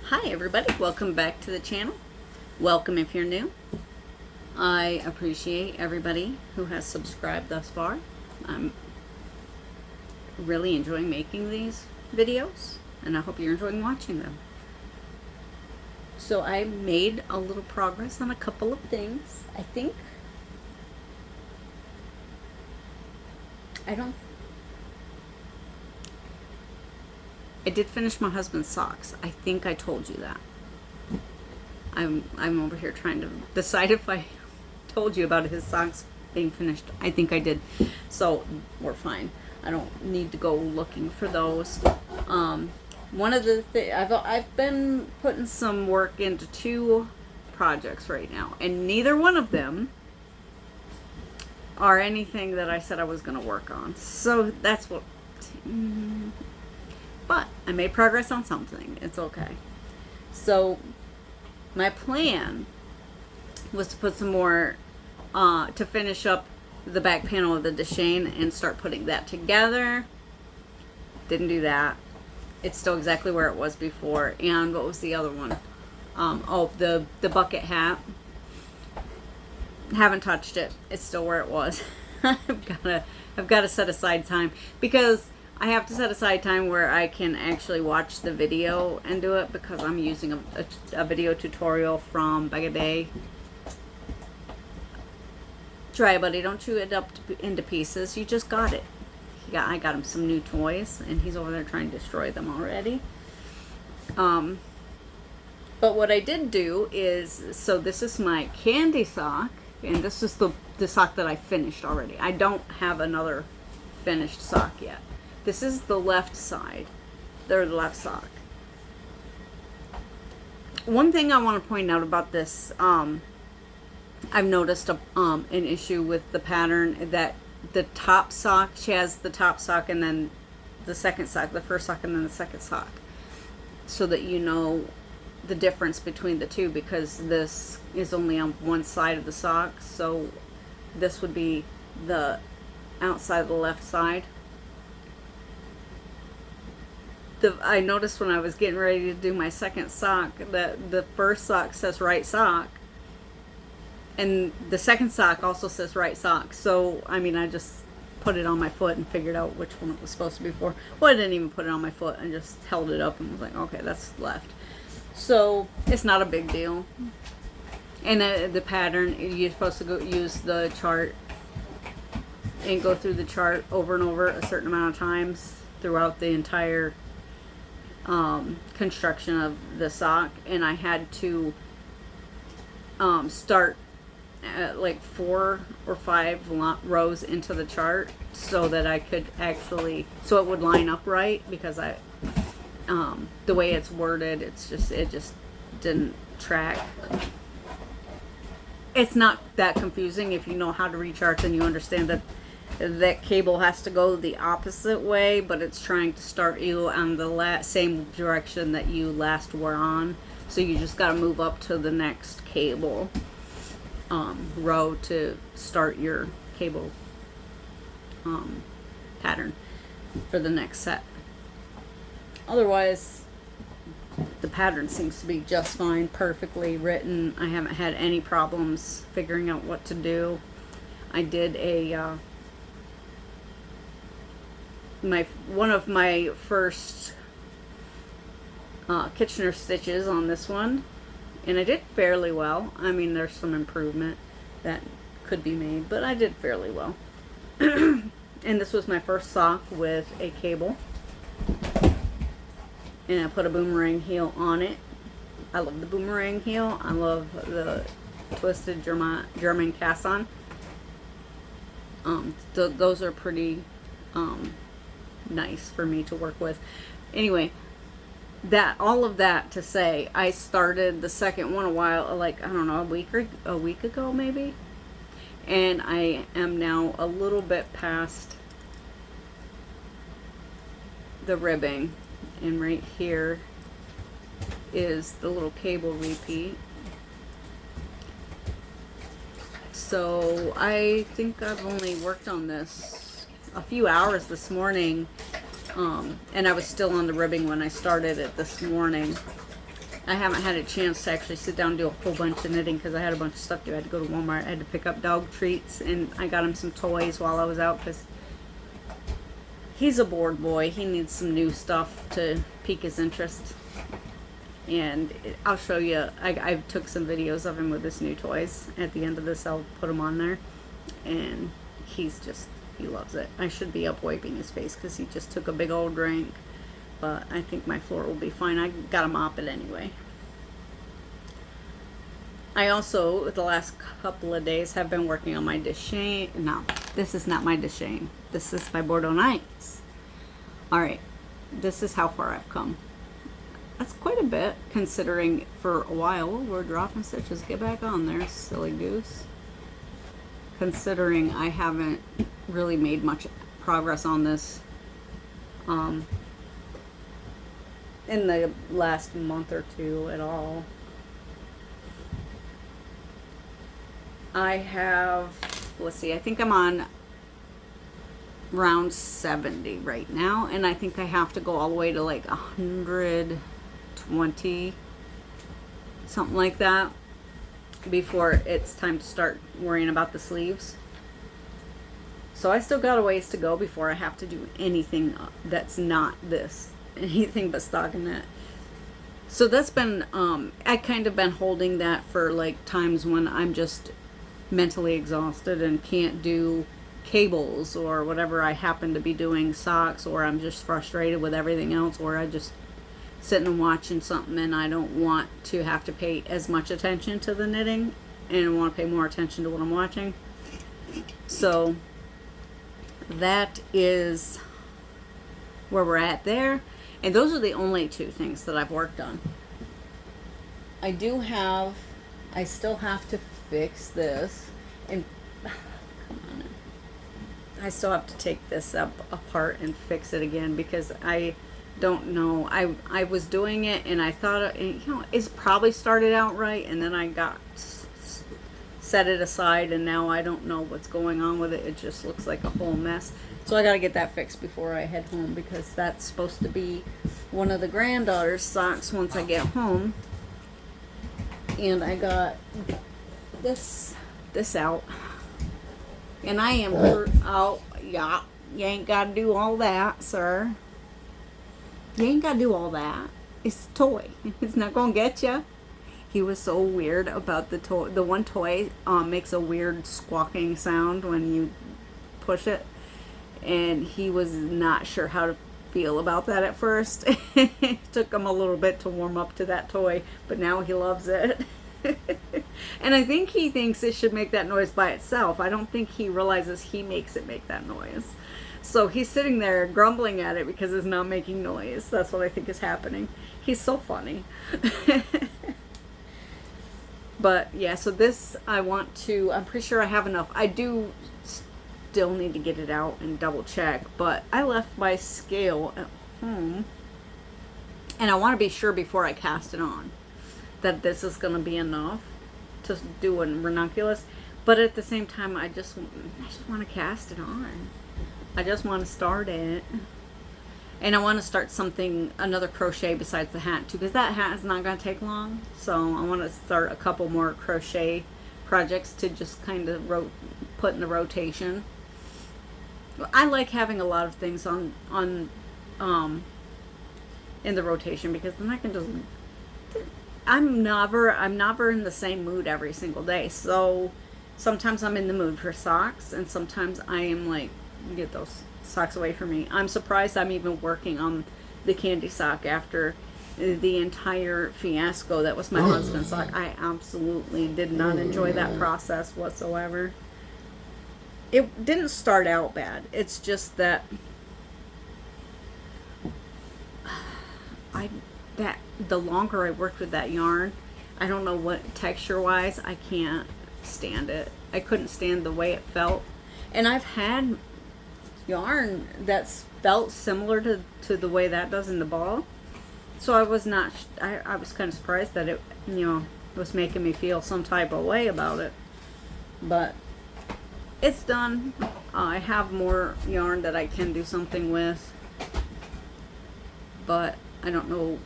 Hi everybody, welcome back to the channel. Welcome if you're new. I appreciate everybody who has subscribed thus far. I'm really enjoying making these videos and I hope you're enjoying watching them. So I made a little progress on a couple of things. I did finish my husband's socks. I think I told you that. I'm over here trying to decide if I told you about his socks being finished. I think I did. So we're fine. I don't need to go looking for those. One of the things, I've been putting some work into two projects right now, and neither one of them are anything that I said I was going to work on. So that's what... But I made progress on something. It's okay. So my plan was to put some more, to finish up the back panel of the Deshane and start putting that together. Didn't do that. It's still exactly where it was before. And what was the other one? Oh, the bucket hat. Haven't touched it. It's still where it was. I've got to set aside time because I have to set aside time where I can actually watch the video and do it, because I'm using a video tutorial from Bagaday. Try, buddy, don't chew it up into pieces. You just got it. I got him some new toys, and he's over there trying to destroy them already. But what I did do is, so this is my candy sock, and this is the sock that I finished already. I don't have another finished sock yet. This is the left side, or the left sock. One thing I want to point out about this, I've noticed an issue with the pattern, that the top sock, she has the top sock and then the second sock, the first sock and then the second sock, so that you know the difference between the two, because this is only on one side of the sock, so this would be the outside of the left side. I noticed when I was getting ready to do my second sock that the first sock says right sock and the second sock also says right sock. So, I mean, I just put it on my foot and figured out which one it was supposed to be for. Well, I didn't even put it on my foot. I just held it up and was like, okay, that's left. So, it's not a big deal. And the pattern, you're supposed to use the chart and go through the chart over and over a certain amount of times throughout the entire construction of the sock, and I had to start at like 4 or 5 rows into the chart so that I could actually, so it would line up right, because the way it's worded, it just didn't track. It's not that confusing if you know how to read charts and you understand that cable has to go the opposite way, but it's trying to start you on the same direction that you last were on. So you just got to move up to the next cable row to start your cable pattern for the next set. Otherwise, the pattern seems to be just fine, perfectly written. I haven't had any problems figuring out what to do. I did one of my first Kitchener stitches on this one, and I did fairly well. I mean, there's some improvement that could be made, but I did fairly well. And this was my first sock with a cable, and I put a boomerang heel on it. I love the boomerang heel. I love the twisted German cast-on. Those are pretty nice for me to work with. Anyway, all of that to say, I started the second one a week ago maybe, and I am now a little bit past the ribbing, and right here is the little cable repeat. So I think I've only worked on this a few hours this morning, and I was still on the ribbing when I started it this morning. I haven't had a chance to actually sit down and do a whole bunch of knitting because I had a bunch of stuff to do. I had to go to Walmart. I had to pick up dog treats, and I got him some toys while I was out because he's a bored boy. He needs some new stuff to pique his interest. And I'll show you. I took some videos of him with his new toys. At the end of this, I'll put them on there. And he loves it. I should be up wiping his face because he just took a big old drink. But I think my floor will be fine. I got to mop it anyway. I also, the last couple of days, have been working on my Deshane. No, this is not my Deshane. This is my Bordeaux Nights. Alright, this is how far I've come. That's quite a bit, considering for a while we're dropping stitches. Get back on there, silly goose. Considering I haven't really made much progress on this in the last month or two at all. I have, let's see, I think I'm on round 70 right now, and I think I have to go all the way to like 120, something like that, before it's time to start worrying about the sleeves. So I still got a ways to go before I have to do anything that's not this. Anything but stockinette. So that's been, I kind of been holding that for like times when I'm just mentally exhausted and can't do cables or whatever I happen to be doing, socks, or I'm just frustrated with everything else, or I just sitting and watching something and I don't want to have to pay as much attention to the knitting and I want to pay more attention to what I'm watching. So that is where we're at there. And those are the only two things that I've worked on. I still have to fix this. And, come on. I still have to take this apart and fix it again because I don't know. I was doing it and I thought, it's probably started out right. And then I set it aside and now I don't know what's going on with it. It just looks like a whole mess. So I got to get that fixed before I head home because that's supposed to be one of the granddaughter's socks once I get home. And I got this out. And I am oh, yeah, you ain't got to do all that, sir. You ain't got to do all that. It's a toy. It's not going to get you. He was so weird about the toy. The one toy makes a weird squawking sound when you push it. And he was not sure how to feel about that at first. It took him a little bit to warm up to that toy, but now he loves it. And I think he thinks it should make that noise by itself. I don't think he realizes he makes it make that noise. So he's sitting there grumbling at it because it's not making noise. That's what I think is happening. He's so funny. But yeah, so this I'm pretty sure I have enough. I do still need to get it out and double check, but I left my scale at home and I want to be sure before I cast it on that this is going to be enough to do a ranunculus. But at the same time, I just want to cast it on. I just want to start it. And I want to start another crochet besides the hat too, because that hat is not going to take long. So I want to start a couple more crochet projects to just kind of put in the rotation. I like having a lot of things on in the rotation because then I can just, I'm never in the same mood every single day. So sometimes I'm in the mood for socks and sometimes I am like, get those socks away from me. I'm surprised I'm even working on the candy sock after the entire fiasco that was my husband's sock. I absolutely did not enjoy that process whatsoever. It didn't start out bad. It's just that the longer I worked with that yarn, I don't know what texture wise, I can't stand it. I couldn't stand the way it felt. And I've had yarn that's felt similar to the way that does in the ball. So I was I was kind of surprised that it, was making me feel some type of way about it. But it's done. I have more yarn that I can do something with. But I don't know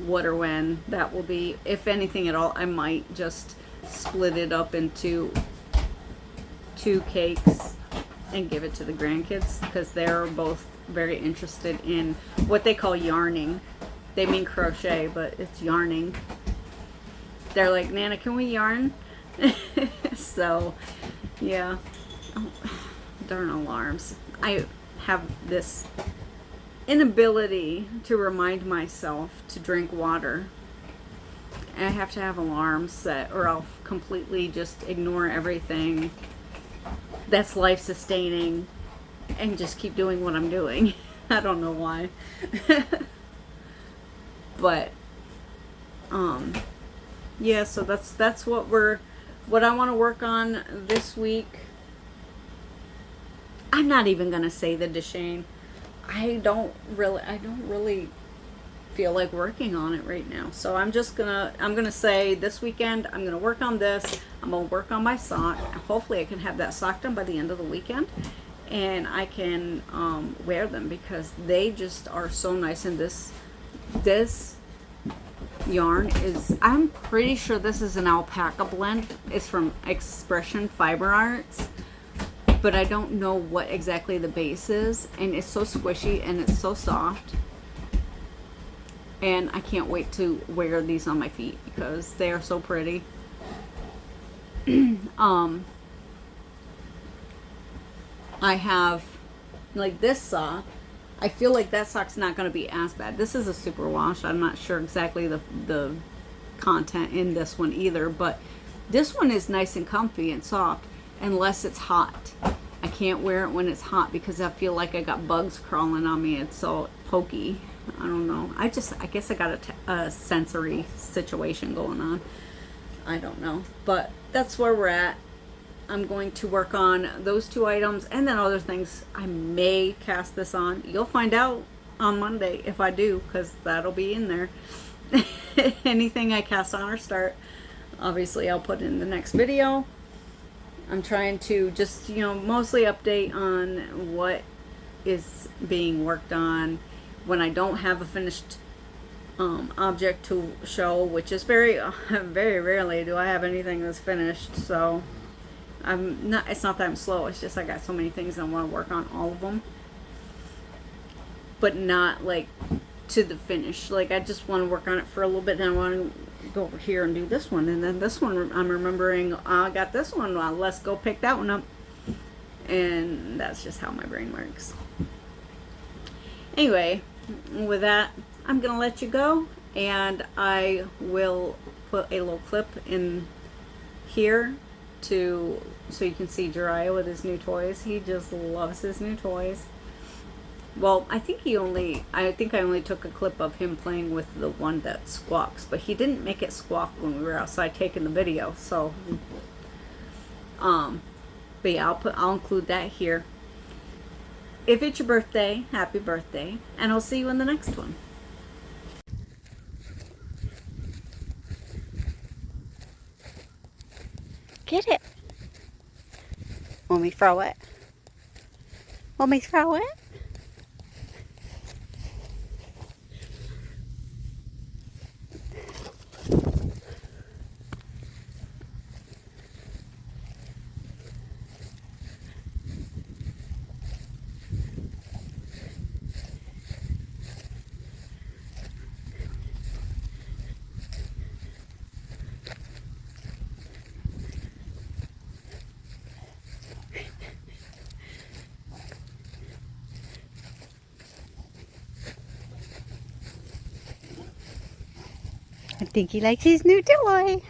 what or when that will be. If anything at all, I might just split it up into 2 cakes and give it to the grandkids, because they're both very interested in what they call yarning. They mean crochet, but it's yarning. They're like, Nana, can we yarn? So, yeah. Oh, darn alarms. I have this inability to remind myself to drink water. I have to have alarms set, or I'll completely just ignore everything that's life sustaining and just keep doing what I'm doing. I don't know why. But yeah, so that's what I want to work on this week. I'm not even gonna say the Deshane. I don't really feel like working on it right now. So I'm gonna say this weekend I'm gonna work on this. I'm gonna work on my sock. Hopefully I can have that sock done by the end of the weekend, and I can wear them, because they just are so nice. And this yarn is, I'm pretty sure this is an alpaca blend. It's from Expression Fiber Arts, but I don't know what exactly the base is, and it's so squishy and it's so soft. And I can't wait to wear these on my feet because they are so pretty. I have, like, this sock. I feel like that sock's not going to be as bad. This is a super wash. I'm not sure exactly the content in this one either, but this one is nice and comfy and soft, unless it's hot. I can't wear it when it's hot because I feel like I got bugs crawling on me. It's so pokey. I don't know. I guess I got a sensory situation going on. I don't know. But that's where we're at. I'm going to work on those 2 items, and then other things I may cast this on. You'll find out on Monday if I do, because that'll be in there. Anything I cast on or start, obviously I'll put in the next video. I'm trying to just, mostly update on what is being worked on when I don't have a finished object to show, which is very rarely do I have anything that's finished. So it's not that I'm slow, it's just I got so many things and I want to work on all of them, but not like to the finish. Like, I just want to work on it for a little bit, and I want to go over here and do this one, and then this one I'm remembering, I got this one, well, let's go pick that one up. And that's just how my brain works. Anyway, with that, I'm gonna let you go, and I will put a little clip in here so you can see Jiraiya with his new toys. He just loves his new toys. Well, I think I only took a clip of him playing with the one that squawks, but he didn't make it squawk when we were outside taking the video. So, but yeah, I'll include that here. If it's your birthday, happy birthday, and I'll see you in the next one. Get it. Want me to throw it? Want me to throw it? I think he likes his new toy.